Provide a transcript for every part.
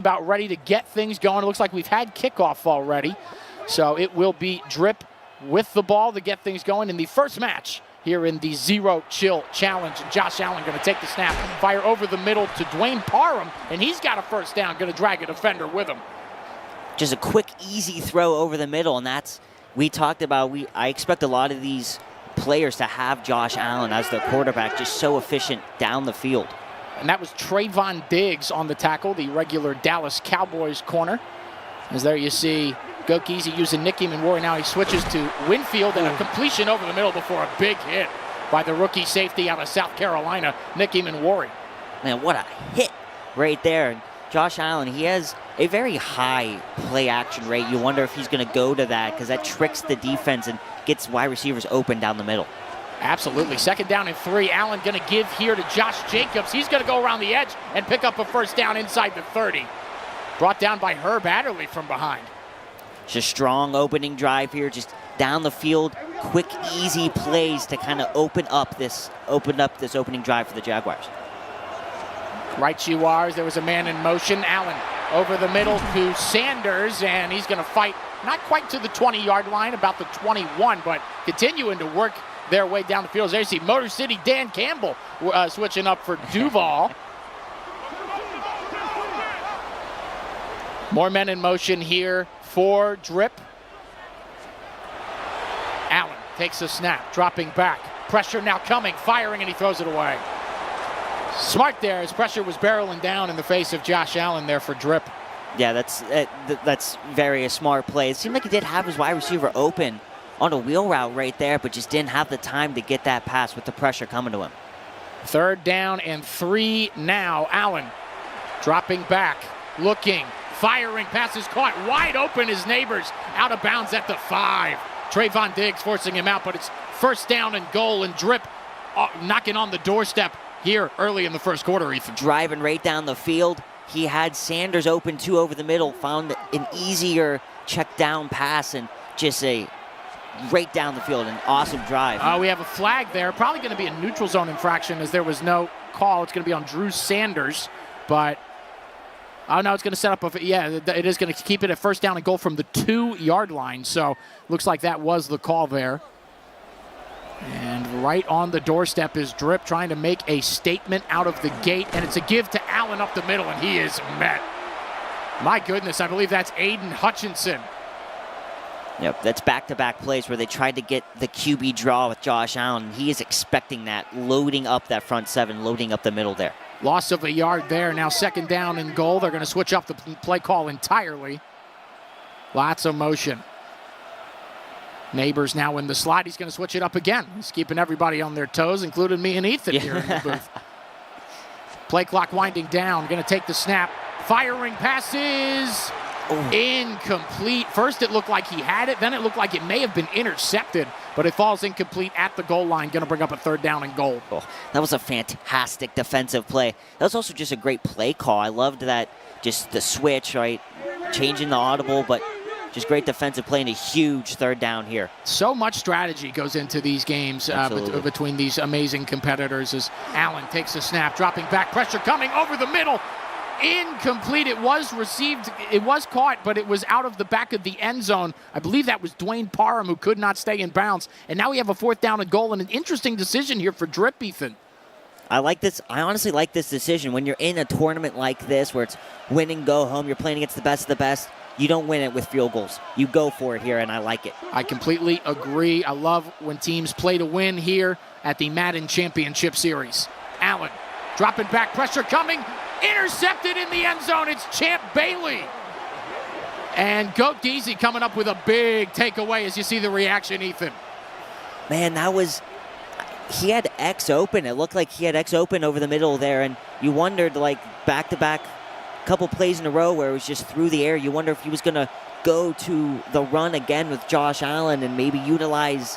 about ready to get things going. It looks like we've had kickoff already. So it will be Drip with the ball to get things going in the first match here in the Zero Chill Challenge. Josh Allen going to take the snap, fire over the middle to Dwayne Parham, and he's got a first down, going to drag a defender with him. Just a quick, easy throw over the middle, and that's, we talked about, I expect a lot of these players to have Josh Allen as their quarterback, just so efficient down the field. And that was Trayvon Diggs on the tackle, the regular Dallas Cowboys corner. As there you see Geezy using Nicky Manwari. Now he switches to Winfield and a completion over the middle before a big hit by the rookie safety out of South Carolina, Nicky Manwari. Man, what a hit right there. And Josh Allen, he has a very high play action rate. You wonder if he's going to go to that because that tricks the defense and gets wide receivers open down the middle. Absolutely. 2nd down and 3. Allen going to give here to Josh Jacobs. He's going to go around the edge and pick up a first down inside the 30. Brought down by Herb Adderley from behind. It's a strong opening drive here, just down the field, quick, easy plays to kind of open up this opening drive for the Jaguars. Right you are. There was a man in motion. Allen over the middle to Sanders, and he's going to fight not quite to the 20-yard line, about the 21, but continuing to work their way down the field. There you see Motor City Dan Campbell switching up for Duval. More men in motion here for Drip. Allen takes a snap, dropping back. Pressure now coming, firing, and he throws it away. Smart there as pressure was barreling down in the face of Josh Allen there for Drip. Yeah, that's very a smart play. It seemed like he did have his wide receiver open on a wheel route right there, but just didn't have the time to get that pass with the pressure coming to him. 3rd down and 3 now. Allen dropping back, looking, firing, pass is caught wide open. His neighbors out of bounds at the 5. Trayvon Diggs forcing him out, but it's 1st down and goal, and Drip knocking on the doorstep here early in the first quarter, Ethan. Driving right down the field. He had Sanders open too over the middle, found an easier check down pass, and just a right down the field, an awesome drive. We have a flag there. Probably going to be a neutral zone infraction as there was no call. It's going to be on Drew Sanders, but oh no, it's going to set up it is going to keep it at 1st down and goal from the 2-yard line. So looks like that was the call there. And right on the doorstep is Drip trying to make a statement out of the gate, and it's a give to Allen up the middle, and he is met. My goodness, I believe that's Aiden Hutchinson. Yep, that's back-to-back plays where they tried to get the QB draw with Josh Allen. He is expecting that, loading up that front 7, loading up the middle there. Loss of a yard there. Now 2nd down and goal. They're going to switch up the play call entirely. Lots of motion. Neighbors now in the slot. He's going to switch it up again. He's keeping everybody on their toes, including me and Ethan here in the booth. Play clock winding down. Going to take the snap. Firing passes. Incomplete. First it looked like he had it. Then it looked like it may have been intercepted, but it falls incomplete at the goal line. Going to bring up a 3rd down and goal. That was a fantastic defensive play. That was also just a great play call. I loved that, just the switch, right? Changing the audible, but just great defensive play and a huge 3rd down here. So much strategy goes into these games between these amazing competitors as Allen takes a snap, dropping back, pressure coming over the middle. Incomplete. It was received. It was caught, but it was out of the back of the end zone. I believe that was Dwayne Parham who could not stay in bounds. And now we have a 4th down and goal, and an interesting decision here for Drip, Ethan. I like this. I honestly like this decision. When you're in a tournament like this where it's win and go home, you're playing against the best of the best, you don't win it with field goals. You go for it here, and I like it. I completely agree. I love when teams play to win here at the Madden Championship Series. Allen dropping back, pressure coming. Intercepted in the end zone. It's Champ Bailey. And Geezy coming up with a big takeaway as you see the reaction, Ethan. Man, he had X open. It looked like he had X open over the middle there, and you wondered, like, back-to-back couple plays in a row where it was just through the air. You wonder if he was going to go to the run again with Josh Allen and maybe utilize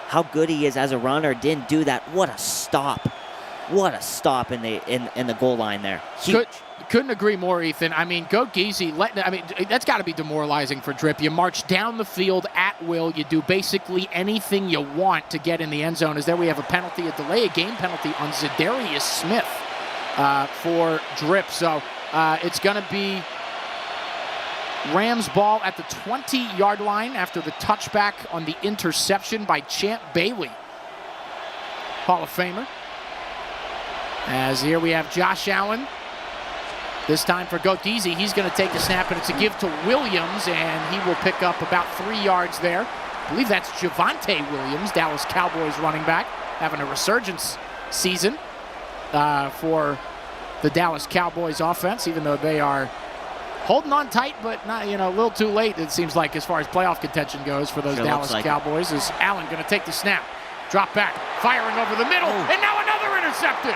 how good he is as a runner. Didn't do that. What a stop. What a stop in the goal line there. Huge. Couldn't agree more, Ethan. I mean, Geezy, that's got to be demoralizing for Drip. You march down the field at will. You do basically anything you want to get in the end zone. As there we have a penalty, a delay of game penalty on Zadarius Smith for Drip. So it's going to be Rams ball at the 20-yard line after the touchback on the interception by Champ Bailey, Hall of Famer. As here we have Josh Allen. This time for Geezy, he's going to take the snap, and it's a give to Williams, and he will pick up about 3 yards there. I believe that's Javonte Williams, Dallas Cowboys running back, having a resurgence season for the Dallas Cowboys offense, even though they are holding on tight, but not, a little too late, it seems like, as far as playoff contention goes for those Dallas Cowboys. Is Allen going to take the snap, drop back, firing over the middle, and now another interception,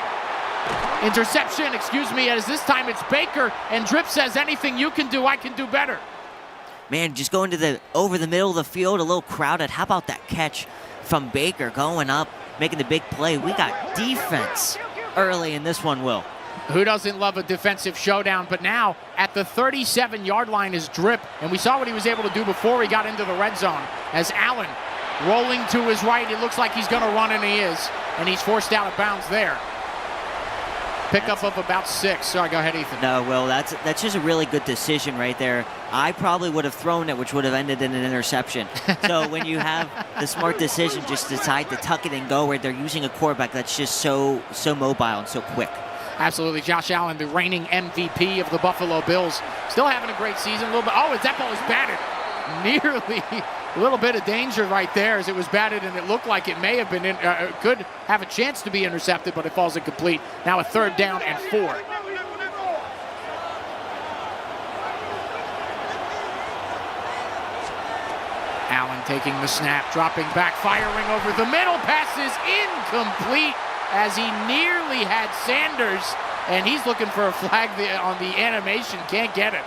as this time it's Baker, and Drip says, anything you can do, I can do better. Man, just going to over the middle of the field, a little crowded. How about that catch from Baker going up, making the big play? We got defense early in this one, Will. Who doesn't love a defensive showdown? But now at the 37-yard line is Drip, and we saw what he was able to do before he got into the red zone. As Allen rolling to his right, it looks like he's going to run, and he is, and he's forced out of bounds there. Pickup of about 6. Sorry, go ahead, Ethan. No, Will, that's just a really good decision right there. I probably would have thrown it, which would have ended in an interception. So when you have the smart decision, just decide to tuck it and go, where they're using a quarterback that's just so mobile and so quick. Absolutely. Josh Allen, the reigning MVP of the Buffalo Bills, still having a great season. A little bit. Oh, that ball was batted. Nearly a little bit of danger right there as it was batted, and it looked like it may have been could have a chance to be intercepted, but it falls incomplete. Now a 3rd down and 4. Allen taking the snap, dropping back, firing over the middle. Pass is incomplete as he nearly had Sanders, and he's looking for a flag on the animation. Can't get it.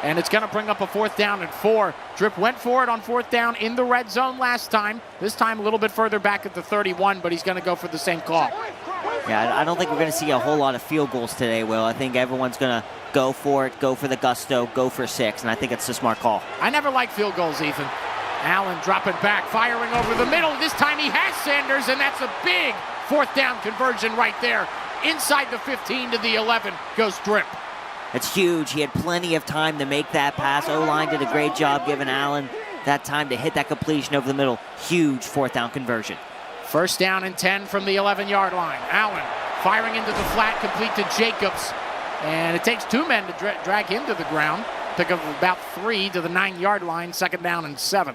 And it's going to bring up a 4th down and 4. Drip went for it on 4th down in the red zone last time. This time a little bit further back at the 31, but he's going to go for the same call. Yeah, I don't think we're going to see a whole lot of field goals today, Will. I think everyone's going to go for it, go for the gusto, go for 6, and I think it's a smart call. I never like field goals, Ethan. Allen dropping back, firing over the middle. This time he has Sanders, and that's a big 4th down conversion right there. Inside the 15 to the 11 goes Drip. It's huge. He had plenty of time to make that pass. O-line did a great job giving Allen that time to hit that completion over the middle. Huge 4th down conversion. 1st down and 10 from the 11-yard line. Allen firing into the flat, complete to Jacobs. And it takes 2 men to drag him to the ground. Pick up about 3 to the 9-yard line, 2nd down and 7.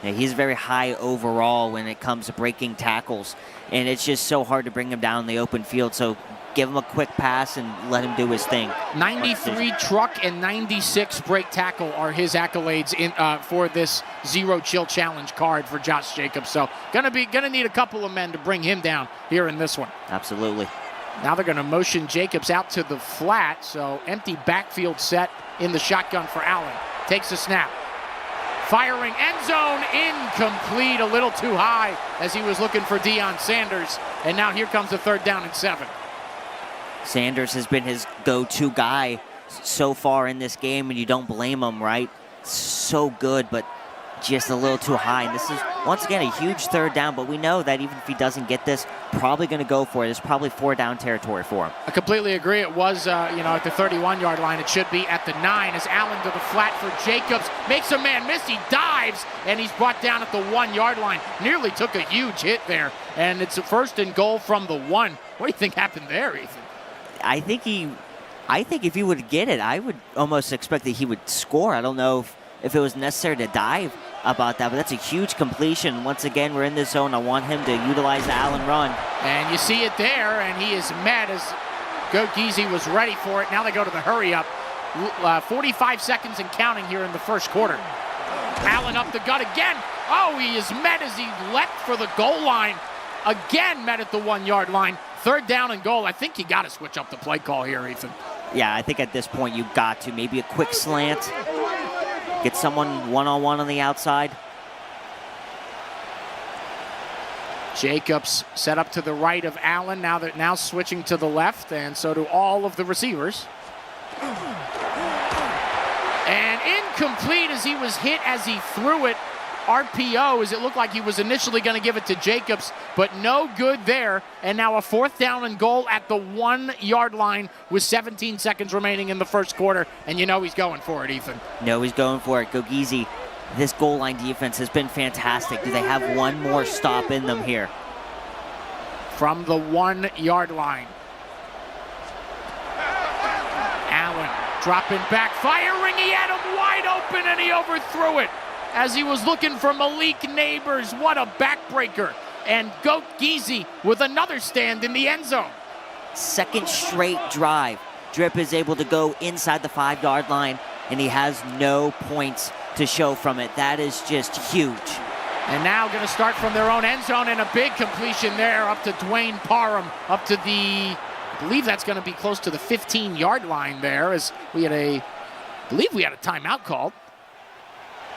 Yeah, he's very high overall when it comes to breaking tackles. And it's just so hard to bring him down in the open field. So give him a quick pass and let him do his thing. 93 truck and 96 break tackle are his accolades for this Zero Chill Challenge card for Josh Jacobs. So gonna need a couple of men to bring him down here in this one. Absolutely. Now they're going to motion Jacobs out to the flat. So empty backfield set in the shotgun for Allen. Takes a snap. Firing end zone, incomplete, a little too high as he was looking for Deion Sanders. And now here comes the 3rd down and 7. Sanders has been his go-to guy so far in this game, and you don't blame him, right? So good, but just a little too high. And this is, once again, a huge 3rd down, but we know that even if he doesn't get this, probably going to go for it. It's probably 4-down territory for him. I completely agree. It was, at the 31-yard line. It should be at the 9 as Allen to the flat for Jacobs. Makes a man miss. He dives, and he's brought down at the 1-yard line. Nearly took a huge hit there, and it's a 1st and goal from the 1. What do you think happened there, Ethan? I think if he would get it, I would almost expect that he would score. I don't know if it was necessary to dive about that, but that's a huge completion. Once again, we're in this zone. I want him to utilize the Allen run. And you see it there, and he is met as Geezy was ready for it. Now they go to the hurry up. 45 seconds and counting here in the 1st quarter. Allen up the gut again. Oh, he is met as he leapt for the goal line. Again met at the 1-yard line. 3rd down and goal. I think you got to switch up the play call here, Ethan. Yeah, I think at this point you got to. Maybe a quick slant. Get someone one-on-one on the outside. Jacobs set up to the right of Allen. Now switching to the left, and so do all of the receivers. And incomplete as he was hit as he threw it. RPO as it looked like he was initially going to give it to Jacobs, but no good there. And now a 4th down and goal at the 1-yard line with 17 seconds remaining in the first quarter. And you know he's going for it, Ethan. No, he's going for it. Go Geezy. This goal line defense has been fantastic. Do they have one more stop in them here? From the 1-yard line. Allen dropping back, firing. He had him wide open and he overthrew it as he was looking for Malik Neighbors. What a backbreaker. And Goat Geezy with another stand in the end zone. Second straight drive. Drip is able to go inside the 5-yard line, and he has no points to show from it. That is just huge. And now going to start from their own end zone, and a big completion there up to Dwayne Parham, up to the, I believe that's going to be close to the 15-yard line there, as we had I believe we had a timeout called.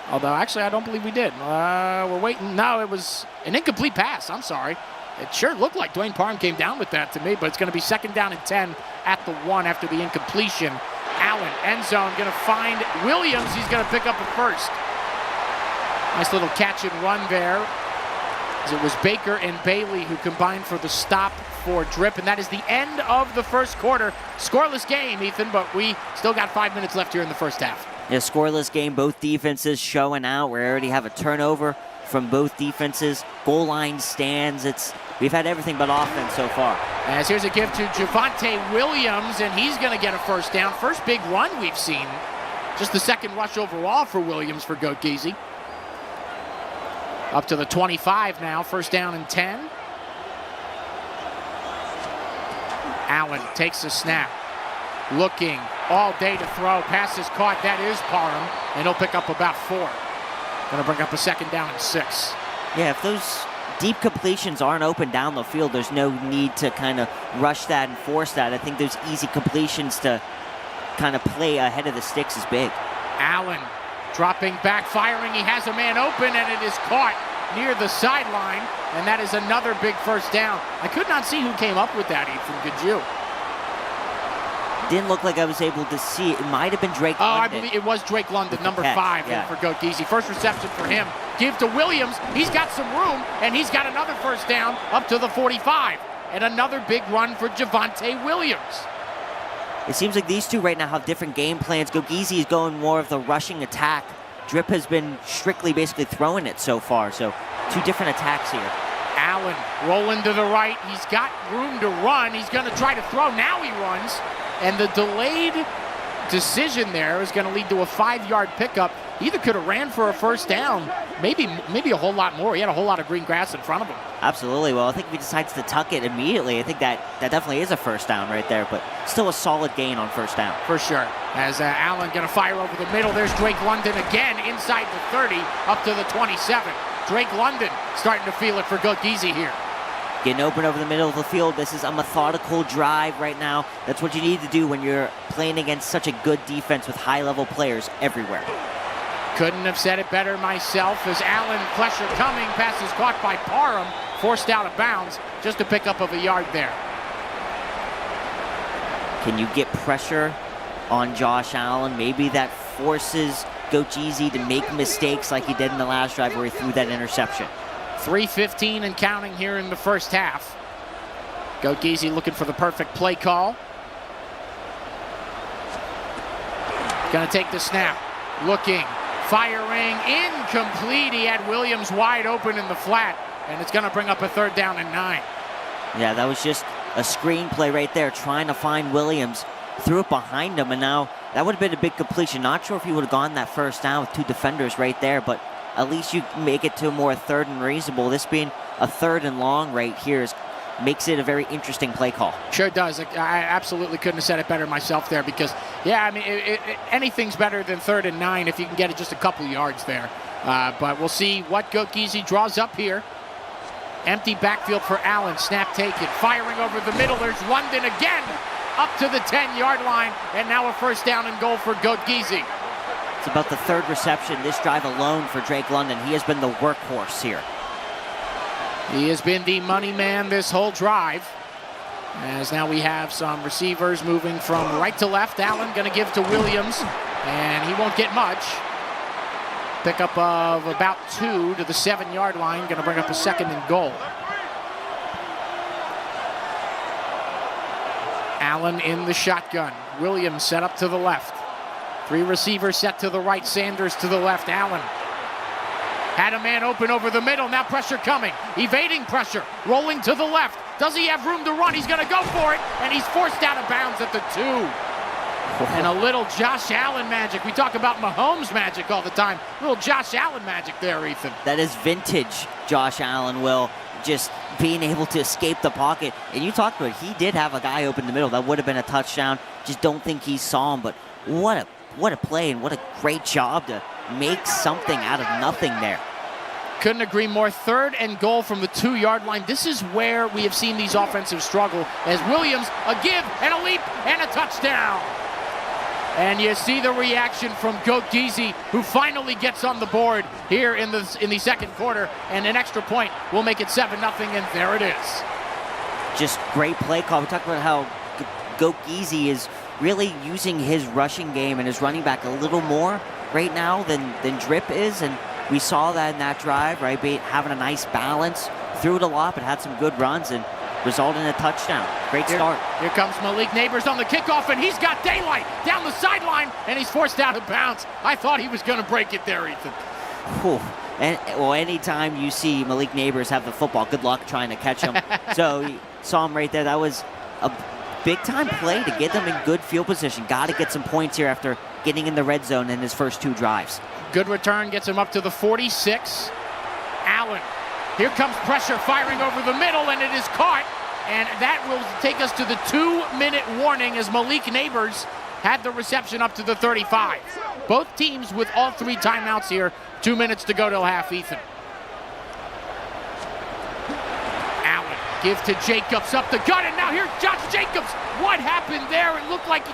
Although, actually, I don't believe we did. We're waiting. No, it was an incomplete pass. I'm sorry. It sure looked like Dwayne Parham came down with that to me, but it's going to be 2nd down and 10 at the 1 after the incompletion. Allen, end zone, going to find Williams. He's going to pick up a first. Nice little catch and run there. As it was Baker and Bailey who combined for the stop for Drip, and that is the end of the first quarter. Scoreless game, Ethan, but we still got 5 minutes left here in the first half. Yeah, scoreless game, both defenses showing out. We already have a turnover from both defenses. Goal line stands. We've had everything but offense so far. As here's a give to Javonte Williams, and he's going to get a first down. First big run we've seen. Just the 2nd rush overall for Williams for Goat Geezy. Up to the 25 now, 1st down and 10. Allen takes a snap. Looking all day to throw. Pass is caught. That is Parham, and he'll pick up about 4. Going to bring up a 2nd down and 6. Yeah, if those deep completions aren't open down the field, there's no need to kind of rush that and force that. I think those easy completions to kind of play ahead of the sticks is big. Allen dropping back, firing. He has a man open, and it is caught near the sideline, and that is another big first down. I could not see who came up with that, Ethan. Could you? Didn't look like I was able to see. It might have been Drake London. I believe it was Drake London, number 5 for Goat Geezy. First reception for him. Give to Williams. He's got some room, and he's got another first down up to the 45. And another big run for Javonte Williams. It seems like these two right now have different game plans. Go Geezy is going more of the rushing attack. Drip has been strictly basically throwing it so far. So 2 different attacks here. Allen rolling to the right. He's got room to run. He's going to try to throw. Now he runs. And the delayed decision there is going to lead to a 5-yard pickup. He either could have ran for a first down, maybe a whole lot more. He had a whole lot of green grass in front of him. Absolutely. Well, I think if he decides to tuck it immediately, I think that definitely is a first down right there, but still a solid gain on first down. For sure. As Allen going to fire over the middle. There's Drake London again inside the 30 up to the 27. Drake London starting to feel it for Goat Geezy here. Getting open over the middle of the field. This is a methodical drive right now. That's what you need to do when you're playing against such a good defense with high-level players everywhere. Couldn't have said it better myself as Allen pressure coming. Pass is caught by Parham. Forced out of bounds. Just a pickup of a yard there. Can you get pressure on Josh Allen? Maybe that forces Goat Geezy to make mistakes like he did in the last drive where he threw that interception. 3:15 and counting here in the first half. Goat Geezy looking for the perfect play call. Gonna take the snap. Looking. Firing. Incomplete. He had Williams wide open in the flat. And it's gonna bring up a 3rd down and 9. Yeah, that was just a screen play right there, trying to find Williams. Threw it behind him, and now that would have been a big completion. Not sure if he would have gone that first down with 2 defenders right there, but at least you make it to a more 3rd and reasonable. This being a 3rd and long right here makes it a very interesting play call. Sure does. I absolutely couldn't have said it better myself there because, yeah, I mean, anything's better than 3rd and 9 if you can get it just a couple yards there. But we'll see what Goat Geezy draws up here. Empty backfield for Allen. Snap taken. Firing over the middle. There's London again up to the 10-yard line. And now a first down and goal for Goat Geezy. It's about the 3rd reception this drive alone for Drake London. He has been the workhorse here. He has been the money man this whole drive. As now we have some receivers moving from right to left. Allen going to give to Williams, and he won't get much. Pickup of about 2 to the 7-yard line. Going to bring up a 2nd and goal. Allen in the shotgun. Williams set up to the left. 3 receivers set to the right. Sanders to the left. Allen had a man open over the middle. Now pressure coming. Evading pressure. Rolling to the left. Does he have room to run? He's going to go for it. And he's forced out of bounds at the 2. And a little Josh Allen magic. We talk about Mahomes magic all the time. A little Josh Allen magic there, Ethan. That is vintage Josh Allen, Will. Just being able to escape the pocket. And you talked about it. He did have a guy open in the middle. That would have been a touchdown. Just don't think he saw him. But what a play and what a great job to make something out of nothing there. Couldn't agree more. 3rd and goal from the 2-yard line. This is where we have seen these offensives struggle, as Williams, a give and a leap and a touchdown. And you see the reaction from Geezy, who finally gets on the board here in the 2nd quarter, and an extra point will make it 7-0, and there it is. Just great play call. We talked about how Geezy is really using his rushing game and his running back a little more right now than Drip is, and we saw that in that drive, right? Having a nice balance, threw it a lot, but had some good runs and resulted in a touchdown. Great start. Here comes Malik Neighbors on the kickoff, and he's got daylight down the sideline, and he's forced out of bounds. I thought he was going to break it there, Ethan. Whew. And, well, anytime you see Malik Neighbors have the football, good luck trying to catch him. So you saw him right there. That was a big-time play to get them in good field position. Got to get some points here after getting in the red zone in his first 2 drives. Good return, gets him up to the 46. Allen, here comes pressure, firing over the middle, and it is caught. And that will take us to the 2-minute warning as Malik Neighbors had the reception up to the 35. Both teams with all 3 timeouts here. 2 minutes to go till half, Ethan. Allen, give to Jacobs up the gut, and now here's Josh Jacobs. What happened there? It looked like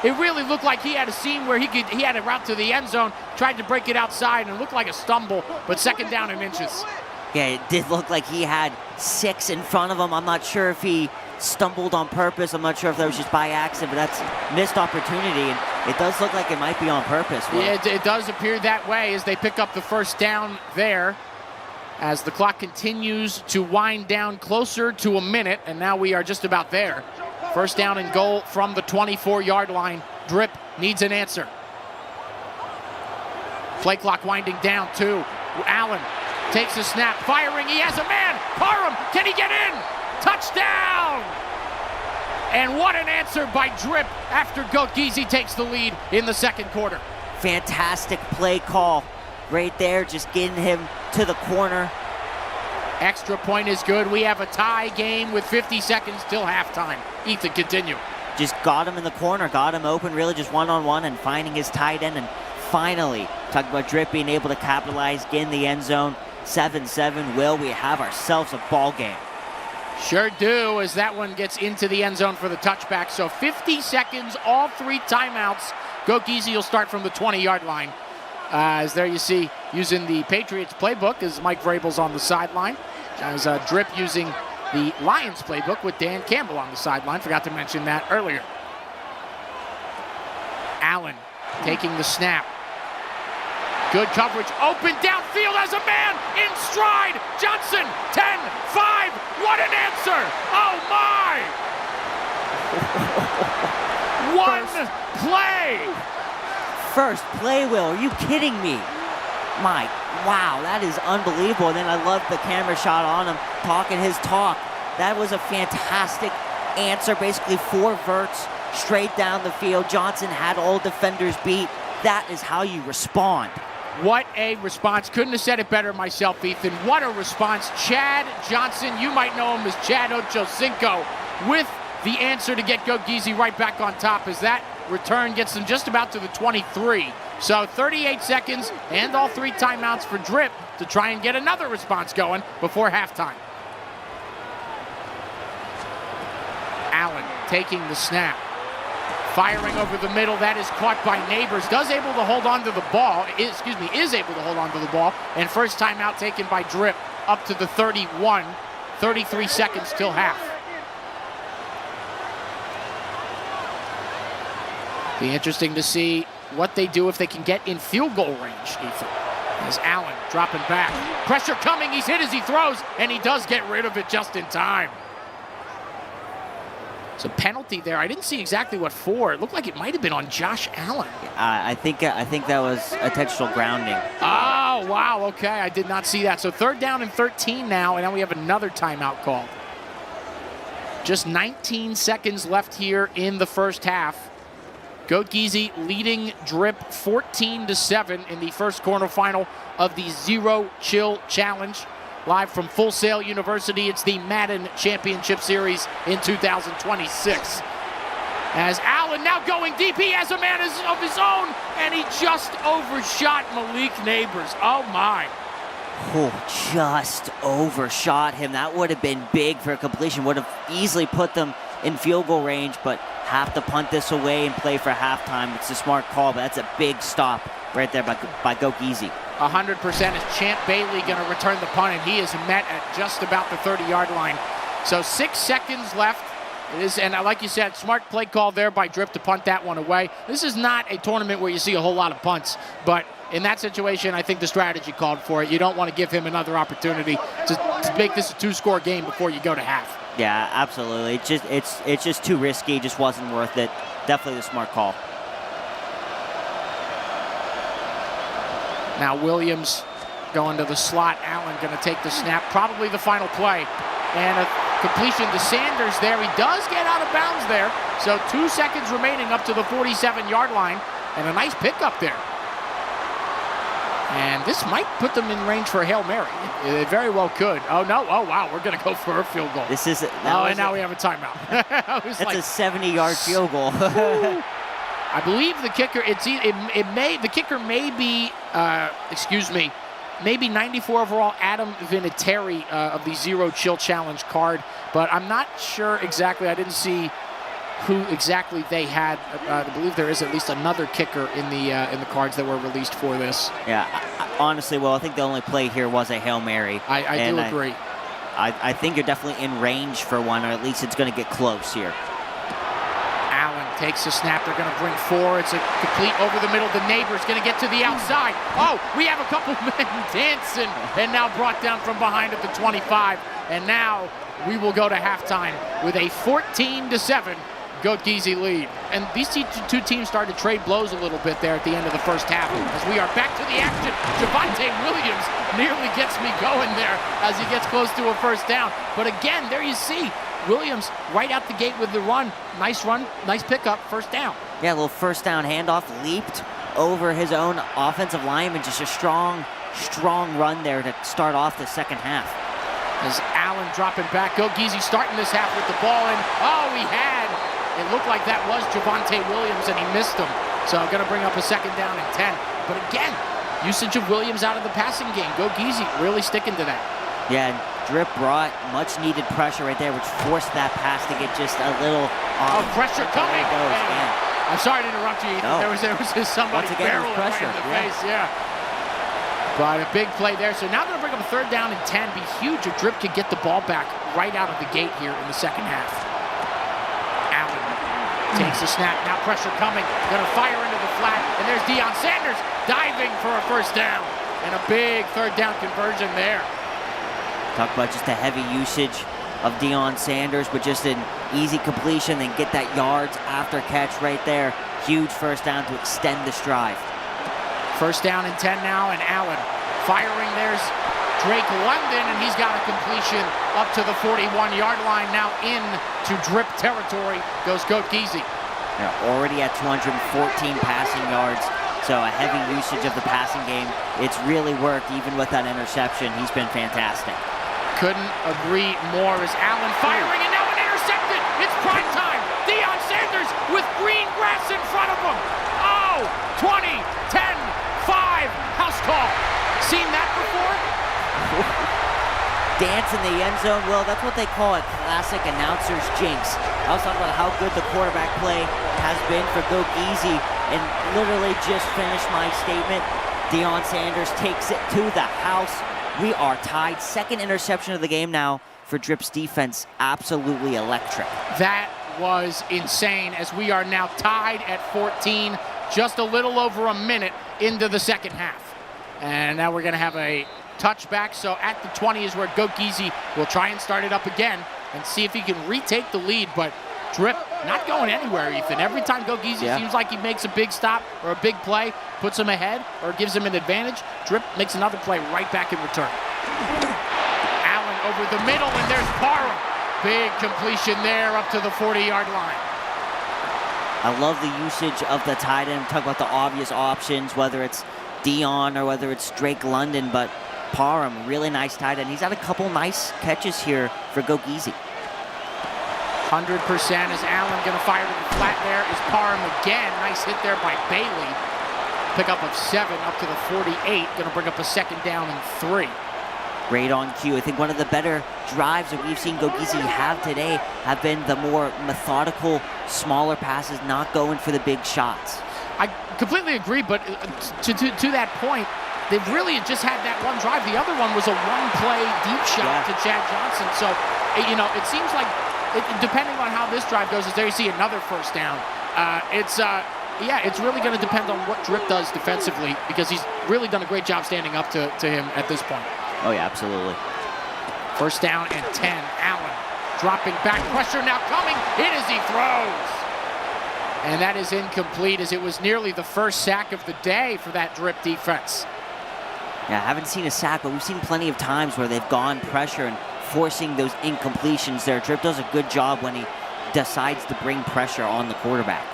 it really looked like he had a scene where he had a route to the end zone, tried to break it outside, and it looked like a stumble, but 2nd down and inches. Yeah, it did look like he had 6 in front of him. I'm not sure if he stumbled on purpose. I'm not sure if that was just by accident, but that's missed opportunity, and it does look like it might be on purpose. Will. Yeah, it does appear that way as they pick up the 1st down there, as the clock continues to wind down closer to a minute, and now we are just about there. 1st down and goal from the 24-yard line. Drip needs an answer. Play clock winding down too. Allen takes a snap, firing. He has a man. Parham, can he get in? Touchdown! And what an answer by Drip after Geezy takes the lead in the 2nd quarter. Fantastic play call right there, just getting him to the corner. Extra point is good. We have a tie game with 50 seconds till halftime. Ethan, continue. Just got him in the corner, got him open, really just one-on-one and finding his tight end. And finally, talking about Drip being able to capitalize, get in the end zone. 7-7, Will, we have ourselves a ball game. Sure do, as that one gets into the end zone for the touchback. So 50 seconds, all 3 timeouts. Geezy will start from the 20-yard line. As there you see, using the Patriots playbook as Mike Vrabel's on the sideline. As Drip using the Lions playbook with Dan Campbell on the sideline. Forgot to mention that earlier. Allen taking the snap. Good coverage, open downfield as a man in stride. Johnson, 10, 5, what an answer! Oh my! One play! First play, Will, are you kidding me? Wow, that is unbelievable. And then I love the camera shot on him, talking his talk. That was a fantastic answer, basically 4 verts straight down the field. Johnson had all defenders beat. That is how you respond. What a response. Couldn't have said it better myself, Ethan. What a response. Chad Johnson, you might know him as Chad Ochocinco, with the answer to get Geezy right back on top, as that return gets them just about to the 23. So 38 seconds and all 3 timeouts for Drip to try and get another response going before halftime. Allen taking the snap. Firing over the middle, that is caught by Neighbors. Is able to hold on to the ball, and first timeout taken by Drip up to the 31. 33 seconds till half. Be interesting to see what they do if they can get in field goal range, Ethan. As Allen dropping back. Pressure coming, he's hit as he throws, and he does get rid of it just in time. So penalty there. I didn't see exactly what for. It looked like it might have been on Josh Allen. I think that was intentional grounding. Oh, wow, okay. I did not see that. So 3rd down and 13 now, and then we have another timeout called. Just 19 seconds left here in the first half. Goat Geezy leading Drip 14-7 in the first quarterfinal of the Zero Chill Challenge. Live from Full Sail University, it's the Madden Championship Series in 2026. As Allen now going deep, he has a man of his own, and he just overshot Malik Neighbors. Oh my. Oh, just overshot him. That would have been big for a completion. Would have easily put them in field goal range, but have to punt this away and play for halftime. It's a smart call, but that's a big stop right there by Goat Geezy. 100% is Champ Bailey going to return the punt, and he is met at just about the 30-yard line. So 6 seconds left. It is, and like you said, smart play call there by Drip to punt that one away. This is not a tournament where you see a whole lot of punts, but in that situation, I think the strategy called for it. You don't want to give him another opportunity to make this a 2-score game before you go to half. Yeah, absolutely. It's just too risky. It just wasn't worth it. Definitely the smart call. Now Williams going to the slot. Allen going to take the snap. Probably the final play. And a completion to Sanders there. He does get out of bounds there. So 2 seconds remaining up to the 47-yard line. And a nice pickup there. And this might put them in range for a Hail Mary. It very well could. Oh, no. Oh, wow. We're going to go for a field goal. And now we have a timeout. That's like a 70-yard field goal. I believe the kicker, the kicker may be, maybe 94 overall Adam Vinatieri of the Zero Chill Challenge card, but I'm not sure exactly. I didn't see who exactly they had. I believe there is at least another kicker in the cards that were released for this. Yeah, honestly, I think the only play here was a Hail Mary. I do agree. I think you're definitely in range for one, or at least it's going to get close here. Allen takes a snap. They're going to bring 4. It's a complete over the middle. The Neighbor's going to get to the outside. Oh, we have a couple men dancing, and now brought down from behind at the 25. And now we will go to halftime with a 14-7 Goat Geezy lead. And these two teams started to trade blows a little bit there at the end of the first half. As we are back to the action, Javonte Williams nearly gets me going there as he gets close to a first down. But again, there you see Williams right out the gate with the run. Nice run, nice pickup, first down. Yeah, a little first down handoff, leaped over his own offensive lineman. Just a strong run there to start off the second half. As Allen dropping back, Goat Geezy starting this half with the ball, and it looked like that was Javonte Williams, and he missed him. So I'm going to bring up a second down and 10. But again, usage of Williams out of the passing game. Goat Geezy really sticking to that. Yeah, Drip brought much needed pressure right there, which forced that pass to get just a little off. Oh, pressure coming. There it goes again. I'm sorry to interrupt you, Ethan. No. There was just somebody barreling right in the face. Yeah. But a big play there. So now they're going to bring up a 3rd down and 10. Be huge if Drip could get the ball back right out of the gate here in the second half. Allen takes a snap. Now pressure coming. Going to fire into the flat. And there's Deion Sanders diving for a first down. And a big 3rd down conversion there. Talk about just a heavy usage of Deion Sanders, but just an easy completion, then get that yards after catch right there. Huge first down to extend this drive. First down and 10 now, and Allen firing. There's Drake London, and he's got a completion up to the 41-yard line. Now into Drip territory goes Goat Geezy. They're already at 214 passing yards. So a heavy usage of the passing game. It's really worked even with that interception. He's been fantastic. Couldn't agree more as Allen firing, and now an intercepted. It's prime time. Deion Sanders with green grass in front of him. Oh, 20, 10, 5, house call. Seen that before? Dance in the end zone. Well, that's what they call a classic announcer's jinx. I was talking about how good the quarterback play has been for Goat Geezy, and literally just finished my statement. Deion Sanders takes it to the house. We are tied. 2nd interception of the game now for Drip's defense. Absolutely electric. That was insane as we are now tied at 14. just a little over a minute into the second half. And now we're going to have a touchback. So at the 20 is where Geezy will try and start it up again and see if he can retake the lead. But Drip not going anywhere, Ethan. Every time Geezy seems like he makes a big stop or a big play, puts him ahead or gives him an advantage, Drip makes another play right back in return. Allen over the middle, and there's Parham. Big completion there up to the 40-yard line. I love the usage of the tight end. Talk about the obvious options, whether it's Dion or whether it's Drake London, but Parham, really nice tight end. He's had a couple nice catches here for Geezy. 100% is Allen going to fire to the flat there. Is Parham again. Nice hit there by Bailey. Pickup of 7 up to the 48. Going to bring up a second down and 3. Great on cue. I think one of the better drives that we've seen Geezy have today have been the more methodical, smaller passes, not going for the big shots. I completely agree, but to that point, they've really just had that one drive. The other one was a one-play deep shot to Chad Johnson. So, you know, it seems like, depending on how this drive goes, is there you see another first down. It's really going to depend on what Drip does defensively, because he's really done a great job standing up to him at this point. Oh, yeah, absolutely. First down and 10. Allen dropping back. Pressure now coming. Hit as he throws. And that is incomplete, as it was nearly the first sack of the day for that Drip defense. Yeah, I haven't seen a sack, but we've seen plenty of times where they've gone pressure and forcing those incompletions there. Drip does a good job when he decides to bring pressure on the quarterback.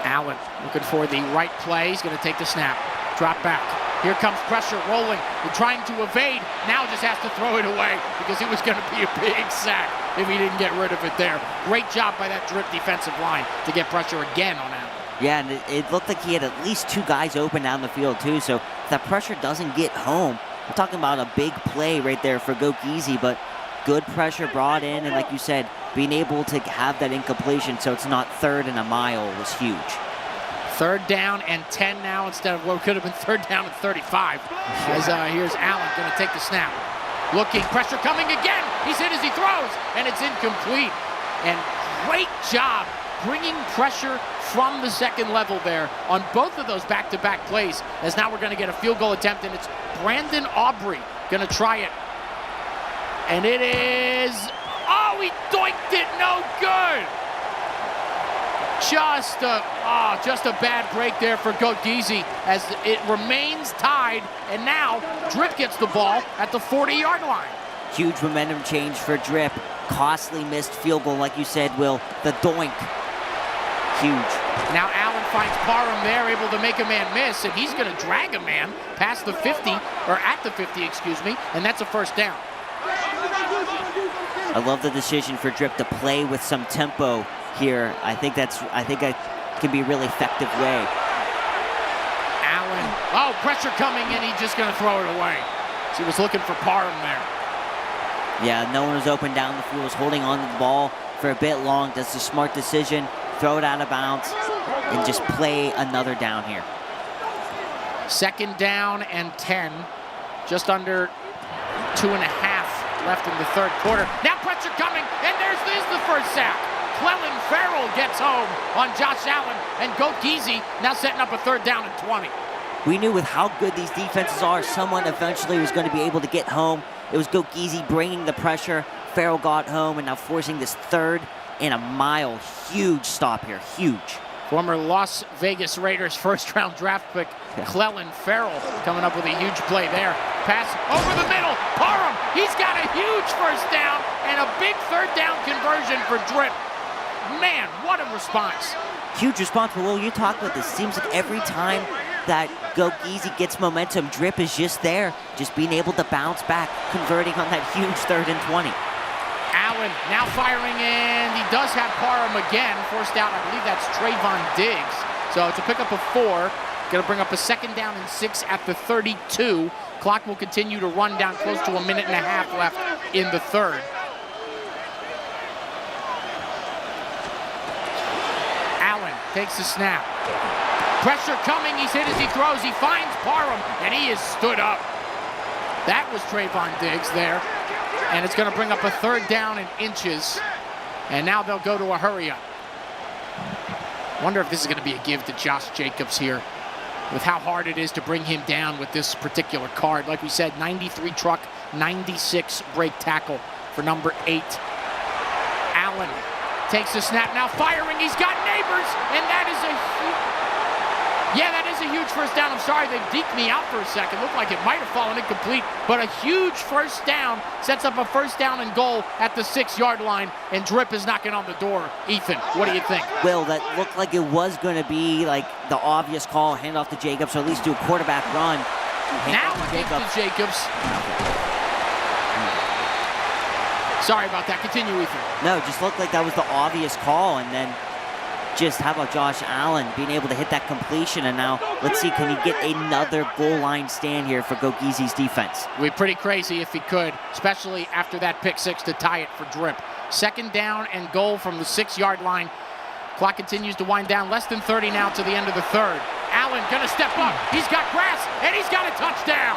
Allen looking for the right play. He's going to take the snap. Drop back. Here comes pressure rolling. They're trying to evade. Now just has to throw it away because it was going to be a big sack if he didn't get rid of it there. Great job by that Drip defensive line to get pressure again on Allen. Yeah, and it looked like he had at least 2 guys open down the field too, so if that pressure doesn't get home, we're talking about a big play right there for Geezy, but good pressure brought in, and like you said, being able to have that incompletion so it's not 3rd and a mile was huge. 3rd down and 10 now instead of what could have been 3rd down and 35. As here's Allen going to take the snap. Looking, pressure coming again. He's hit as he throws, and it's incomplete. And great job bringing pressure from the second level there on both of those back-to-back plays, as now we're going to get a field goal attempt, and it's Brandon Aubrey going to try it. And it is, oh, he doinked it, no good. Just a bad break there for Geezy, as it remains tied, and now Drip gets the ball at the 40-yard line. Huge momentum change for Drip. Costly missed field goal, like you said, Will. The doink. Huge. Now Allen finds Parham there, able to make a man miss, and he's going to drag a man past the 50, or at the 50, excuse me, and that's a first down. I love the decision for Drip to play with some tempo here. I think that can be a really effective way. Allen, oh, pressure coming in, he's just going to throw it away. So he was looking for Parham there. Yeah, no one was open down the field, was holding on to the ball for a bit long. That's a smart decision. Throw it out of bounds and just play another down here. 2nd down and 10. Just under 2.5 left in the 3rd quarter. Now pressure coming, and there's the first sack. Clellan Ferrell gets home on Josh Allen, and Geezy now setting up a 3rd down and 20. We knew with how good these defenses are, someone eventually was going to be able to get home. It was Geezy bringing the pressure. Ferrell got home, and now forcing this 3rd and a mile. Huge stop here, huge. Former Las Vegas Raiders first-round draft pick Clellan Ferrell coming up with a huge play there. Pass over the middle. Parham, he's got a huge first down and a big 3rd down conversion for Drip. Man, what a response. Huge response. But Will, you talk about this. Seems like every time that Geezy gets momentum, Drip is just there, just being able to bounce back, converting on that huge 3rd and 20. Allen now firing in. He does have Parham again. Forced out, I believe that's Trayvon Diggs. So it's a pickup of 4. Going to bring up a 2nd down and 6 at the 32. Clock will continue to run down close to a minute and a half left in the 3rd. Allen takes the snap. Pressure coming. He's hit as he throws. He finds Parham, and he is stood up. That was Trayvon Diggs there. And it's going to bring up a 3rd down and inches. And now they'll go to a hurry up. Wonder if this is going to be a give to Josh Jacobs here with how hard it is to bring him down with this particular card. Like we said, 93 truck, 96 break tackle for number 8. Allen takes the snap, now firing. He's got Neighbors, and that is a huge first down. I'm sorry, they deked me out for a second. Looked like it might have fallen incomplete, but a huge first down sets up a first down and goal at the 6-yard line, and Drip is knocking on the door. Ethan, what do you think? Will, that looked like it was going to be like the obvious call, hand off to Jacobs, or at least do a quarterback run. Now a give to Jacobs. Sorry about that. Continue, Ethan. No, just looked like that was the obvious call, and then just how about Josh Allen being able to hit that completion, and now let's see, can he get another goal line stand here for Go Geezy's defense? It would be pretty crazy if he could, especially after that pick 6 to tie it for Drip. Second down and goal from the 6-yard line. Clock continues to wind down. Less than 30 now to the end of the third. Allen gonna step up. He's got grass, and he's got a touchdown.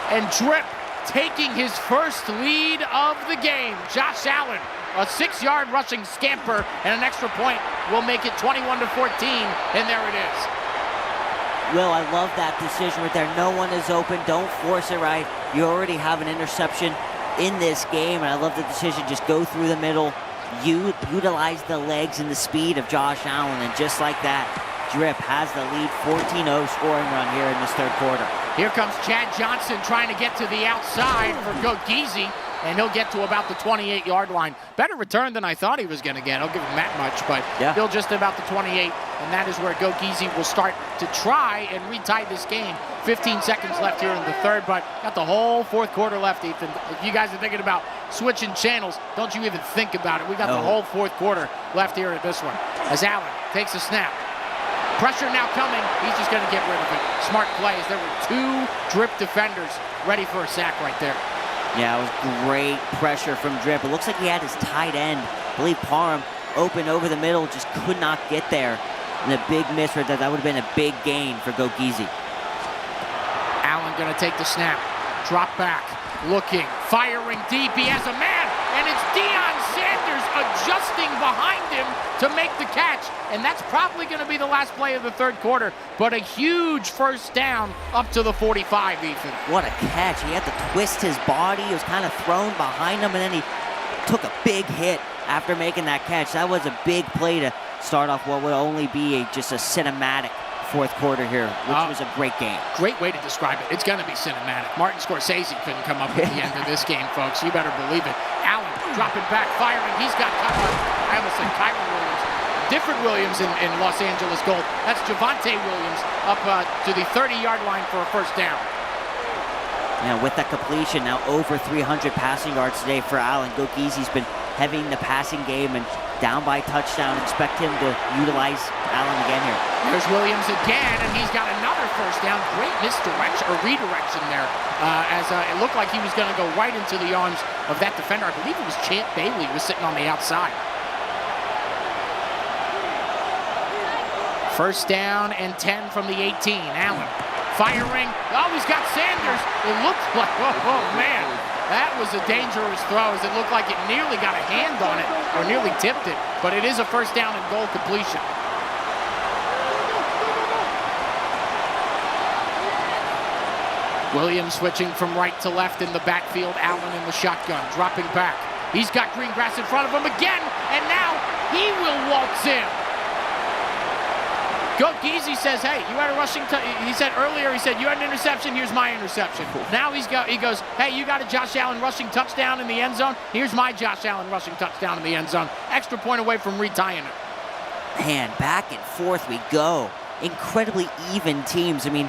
And Drip taking his first lead of the game. Josh Allen, a 6-yard rushing scamper, and an extra point will make it 21-14, and there it is. Will, I love that decision right there. No one is open. Don't force it right. You already have an interception in this game, and I love the decision. Just go through the middle. You utilize the legs and the speed of Josh Allen, and just like that, Drip has the lead. 14-0 scoring run here in this third quarter. Here comes Chad Johnson trying to get to the outside for Go Geezy, and he'll get to about the 28-yard line. Better return than I thought he was going to get. I'll give him that much, but still just about the 28, and that is where Go Geezy will start to try and retie this game. 15 seconds left here in the third, but got the whole fourth quarter left, Ethan. If you guys are thinking about switching channels, don't you even think about it. We got the whole fourth quarter left here at this one. As Allen takes a snap. Pressure now coming. He's just going to get rid of it. Smart plays. There were 2 Drip defenders ready for a sack right there. Yeah, it was great pressure from Drip. It looks like he had his tight end, I believe Parham, open over the middle, just could not get there. And a big miss right there. That would have been a big gain for Go Geezy. Allen going to take the snap. Drop back. Looking. Firing deep. He has a man. And it's Deion Sanders adjusting behind him to make the catch. And that's probably going to be the last play of the third quarter. But a huge first down up to the 45, Ethan. What a catch. He had to twist his body. He was kind of thrown behind him, and then he took a big hit after making that catch. That was a big play to start off what would only be just a cinematic fourth quarter here, which was a great game. Great way to describe it. It's going to be cinematic. Martin Scorsese couldn't come up with the end of this game, folks. You better believe it. Allen dropping back, firing. He's got I almost said Kyron Williams. Different Williams in Los Angeles gold. That's Javonte Williams up to the 30-yard line for a first down. Now with that completion, now over 300 passing yards today for Allen. Go Geezy's been having the passing game and down by touchdown. Expect him to utilize Allen again here. There's Williams again, and he's got another first down. Great misdirection or redirection there, as it looked like he was going to go right into the arms of that defender. I believe it was Champ Bailey who was sitting on the outside. First down and 10 from the 18. Allen firing. Oh, he's got Sanders. It looked like, oh man, that was a dangerous throw, as it looked like it nearly got a hand on it or nearly tipped it, but it is a first down and goal completion. Williams switching from right to left in the backfield. Allen in the shotgun, dropping back. He's got green grass in front of him again, and now he will waltz in. Go Geezy says, hey, you had a rushing he said earlier, you had an interception, here's my interception. Now he goes, hey, you got a Josh Allen rushing touchdown in the end zone, here's my Josh Allen rushing touchdown in the end zone. Extra point away from retying it. Man, back and forth we go. Incredibly even teams. I mean,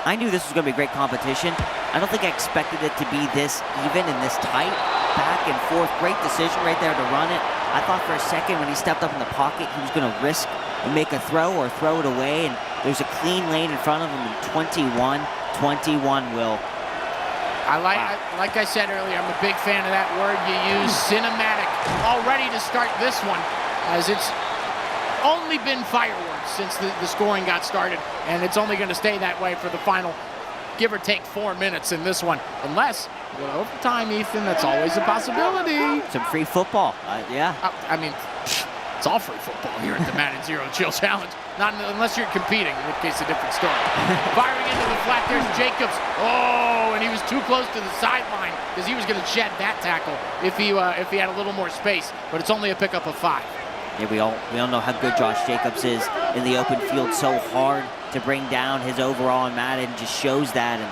I knew this was going to be great competition. I don't think I expected it to be this even and this tight. Back and forth. Great decision right there to run it. I thought for a second when he stepped up in the pocket, he was going to risk and make a throw or throw it away. And there's a clean lane in front of him. And 21-21, Will. Like I said earlier, I'm a big fan of that word you use, cinematic. All ready to start this one, as it's only been fireworks since the scoring got started, and it's only going to stay that way for the final, give or take 4 minutes in this one. Unless you go to overtime, Ethan, that's always a possibility. Some free football, yeah. I mean, It's all free football here at the Madden Zero Chill Challenge. Not unless you're competing, in which case a different story. Firing into the flat, there's Jacobs. Oh, and he was too close to the sideline because he was going to shed that tackle if he had a little more space. But it's only a pickup of 5. Yeah, we all know how good Josh Jacobs is in the open field. So hard to bring down. His overall in Madden just shows that, and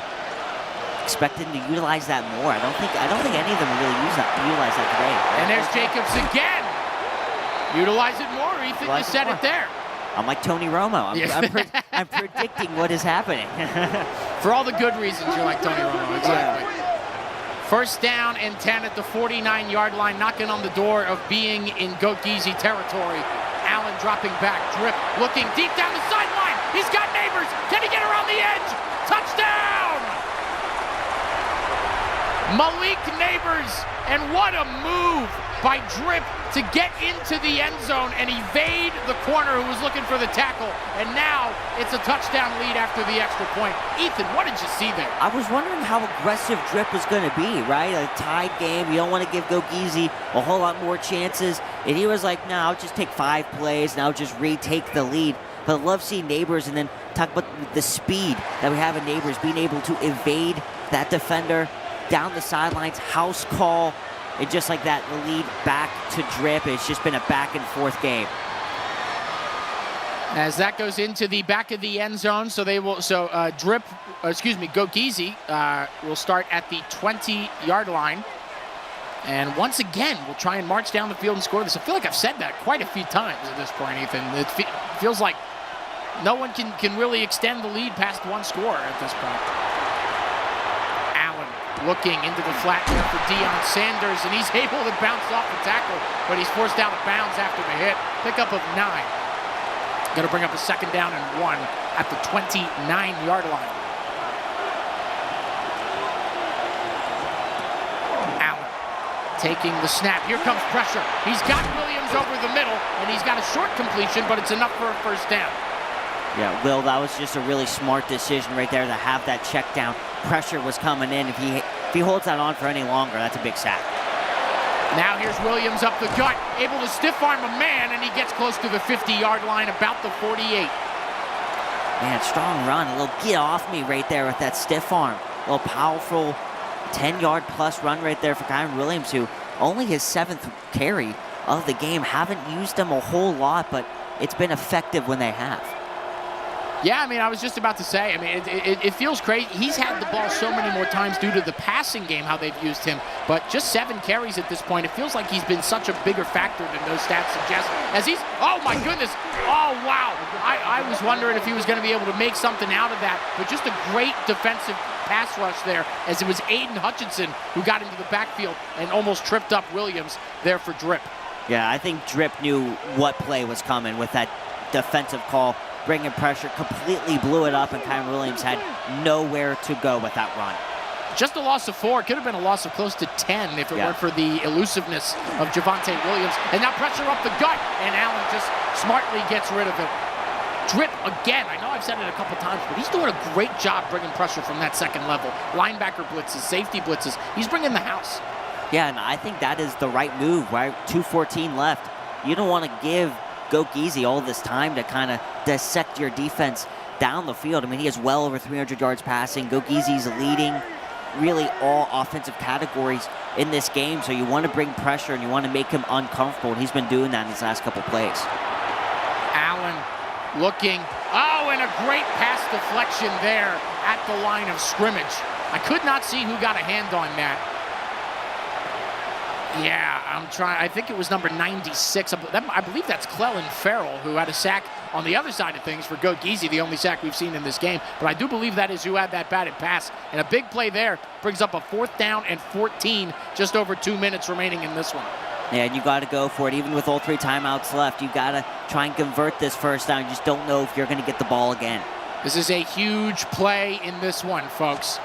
expect him to utilize that more. I don't think any of them really utilize that today. And there's Jacobs again. Utilize it more, Ethan. You said it there. I'm like Tony Romo. I'm predicting what is happening. For all the good reasons, you're like Tony Romo. Exactly. Yeah. First down and 10 at the 49-yard line, knocking on the door of being in Go Geezy territory. Allen dropping back, drip, looking deep down the sideline. He's got Neighbors. Can he get around the edge? Touchdown! Malik Neighbors, and what a move by Drip to get into the end zone and evade the corner who was looking for the tackle. And now it's a touchdown lead after the extra point. Ethan, what did you see there? I was wondering how aggressive Drip was going to be, right? A tied game. You don't want to give Go Geezy a whole lot more chances. And he was like, no, I'll just take 5 plays and I'll just retake the lead. But I love seeing Neighbors, and then talk about the speed that we have in Neighbors, being able to evade that defender down the sidelines, house call, and just like that, the lead back to Drip. It's just been a back and forth game. As that goes into the back of the end zone, Go Geezy will start at the 20-yard line. And once again, we'll try and march down the field and score this. I feel like I've said that quite a few times at this point, Ethan. It feels like no one can really extend the lead past one score at this point. Looking into the flat there for Deion Sanders, and he's able to bounce off the tackle, but he's forced out of bounds after the hit. Pickup of 9. Going to bring up a second down and 1 at the 29-yard line. Allen taking the snap. Here comes pressure. He's got Williams over the middle, and he's got a short completion, but it's enough for a first down. Yeah, Will, that was just a really smart decision right there to have that check down. Pressure was coming in. If he holds that on for any longer, that's a big sack. Now here's Williams up the gut, able to stiff arm a man, and he gets close to the 50-yard line, about the 48. Man, strong run. A little get off me right there with that stiff arm. A little powerful 10-yard plus run right there for Kyron Williams, who only his 7th carry of the game. Haven't used him a whole lot, but it's been effective when they have. Yeah, I mean, I was just about to say, I mean, it feels crazy. He's had the ball so many more times due to the passing game, how they've used him. But just 7 carries at this point, it feels like he's been such a bigger factor than those stats suggest. As he's, oh my goodness, oh wow. I was wondering if he was going to be able to make something out of that. But just a great defensive pass rush there, as it was Aiden Hutchinson who got into the backfield and almost tripped up Williams there for Drip. Yeah, I think Drip knew what play was coming with that defensive call. Bringing pressure, completely blew it up, and Kyron Williams had nowhere to go with that run. Just a loss of 4. Could have been a loss of close to 10 if it weren't for the elusiveness of Javonte Williams. And now pressure up the gut, and Allen just smartly gets rid of it. Drip again. I know I've said it a couple times, but he's doing a great job bringing pressure from that second level. Linebacker blitzes, safety blitzes. He's bringing the house. Yeah, and I think that is the right move, right? 2:14 left. You don't want to give Go Geezy all this time to kind of dissect your defense down the field. I mean, he has well over 300 yards passing. Go Geezy's leading really all offensive categories in this game, so you want to bring pressure and you want to make him uncomfortable, and he's been doing that in these last couple plays. Allen looking, oh, and a great pass deflection there at the line of scrimmage. I could not see who got a hand on that. Yeah, I'm trying. I think it was number 96. I believe that's Clellan Farrell, who had a sack on the other side of things for Go Geezy, the only sack we've seen in this game. But I do believe that is who had that batted pass. And a big play there brings up a 4th down and 14, just over 2 minutes remaining in this one. Yeah, and you got to go for it. Even with all 3 timeouts left, you got to try and convert this first down. You just don't know if you're going to get the ball again. This is a huge play in this one, folks.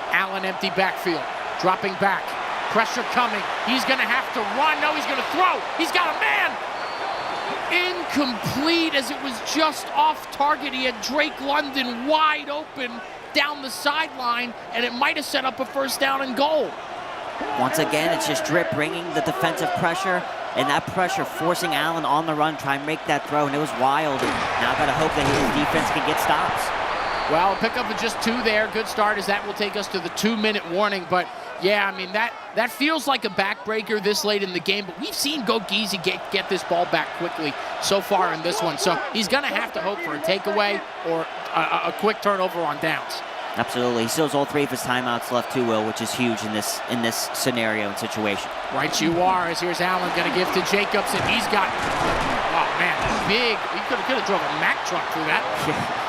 Allen empty backfield, dropping back. Pressure coming. He's going to have to run. No, he's going to throw. He's got a man. Incomplete, as it was just off target. He had Drake London wide open down the sideline, and it might have set up a first down and goal. Once again, it's just Drip bringing the defensive pressure and that pressure forcing Allen on the run, try and make that throw, and it was wild. And now got to hope that his defense can get stops. Well, pick up with just 2 there. Good start, as that will take us to the 2-minute warning. But yeah, I mean, that feels like a backbreaker this late in the game, but we've seen Geezy get this ball back quickly so far in this one. So he's going to have to hope for a takeaway or a quick turnover on downs. Absolutely. He still has all 3 of his timeouts left too, Will, which is huge in this scenario and situation. Right you are, as here's Allen going to give to Jacobs, and he's got, oh man, big, he could have drove a Mack truck through that.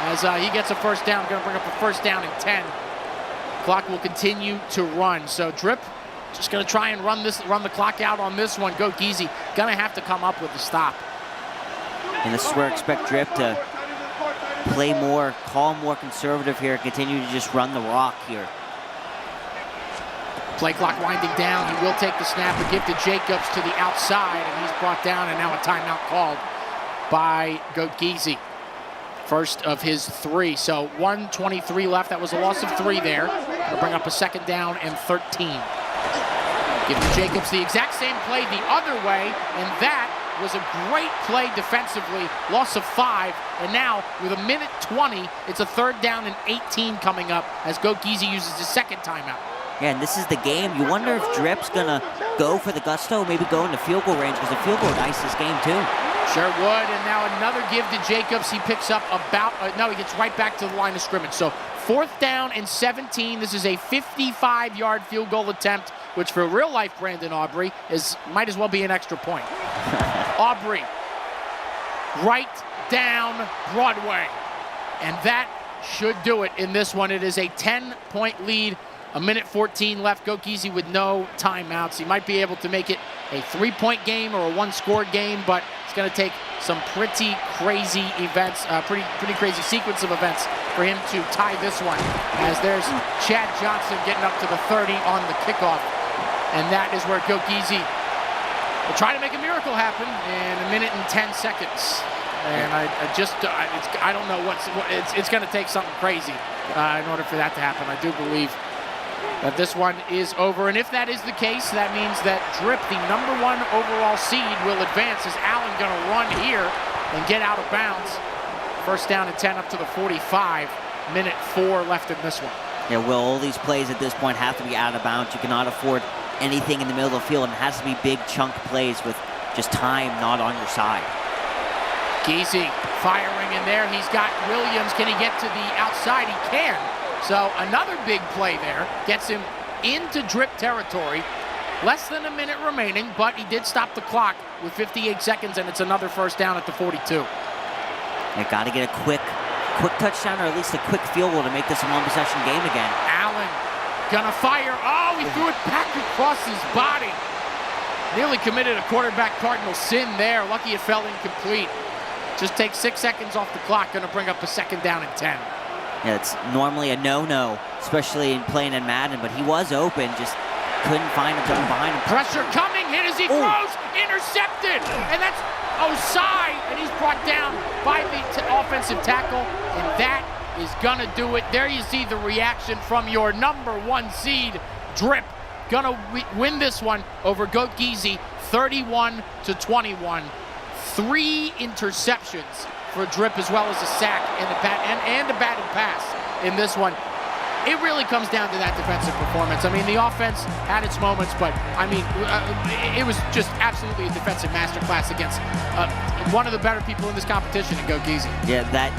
As he gets a first down, going to bring up a first down and 10. Clock will continue to run. So Drip just going to try and run the clock out on this one. Geezy going to have to come up with a stop. And this is where I expect Drip to play more, call more conservative here, continue to just run the rock here. Play clock winding down. He will take the snap and give to Jacobs to the outside, and he's brought down, and now a timeout called by Geezy. First of his 3. So 1:23 left. That was a loss of 3 there. It'll bring up a second down and 13. Give to Jacobs the exact same play the other way, and that was a great play defensively. Loss of 5, and now with 1:20, it's a 3rd down and 18 coming up as Geezy uses his second timeout. Yeah, and this is the game. You wonder if Drip's gonna go for the gusto, maybe go into field goal range, because the field goal would ice this game too. Sure would, and now another give to Jacobs. He picks up about, no, he gets right back to the line of scrimmage. So 4th down and 17. This is a 55-yard field goal attempt, which for real-life Brandon Aubrey might as well be an extra point. Aubrey, right down Broadway. And that should do it in this one. It is a 10-point lead, 1:14 left. Geezy with no timeouts. He might be able to make it a 3-point game or a 1-score game, but it's going to take some pretty crazy events, pretty crazy sequence of events for him to tie this one. As there's Chad Johnson getting up to the 30 on the kickoff. And that is where Geezy will try to make a miracle happen in 1:10 seconds. And I don't know it's going to take something crazy in order for that to happen. I do believe that this one is over. And if that is the case, that means that Drip, the #1 overall seed, will advance. Is Allen going to run here and get out of bounds? First down and 10 up to the 45. 1:04 left in this one. Yeah, Will, all these plays at this point have to be out of bounds. You cannot afford anything in the middle of the field, and it has to be big chunk plays with just time not on your side. Geezy firing in there. He's got Williams. Can he get to the outside? He can. So another big play there. Gets him into Drip territory. Less than a minute remaining, but he did stop the clock with 58 seconds, and it's another first down at the 42. They got to get a quick touchdown or at least a quick field goal to make this a one-possession game again. Allen gonna fire. Oh, he threw it back across his body. Nearly committed a quarterback cardinal sin there. Lucky it fell incomplete. Just take 6 seconds off the clock. Gonna bring up a second down and 10. Yeah, it's normally a no-no, especially in playing in Madden, but he was open, just couldn't find him behind him. Pressure coming, hit as he throws, intercepted, and that's Osai, and he's brought down by the offensive tackle, and that is gonna do it. There you see the reaction from your #1 seed, Drip. Gonna win this one over Geezy, 31-21. 3 interceptions for Drip, as well as a sack and a batted pass in this one. It really comes down to that defensive performance. I mean, the offense had its moments, but I mean, it was just absolutely a defensive masterclass against one of the better people in this competition in Geezy. Yeah, that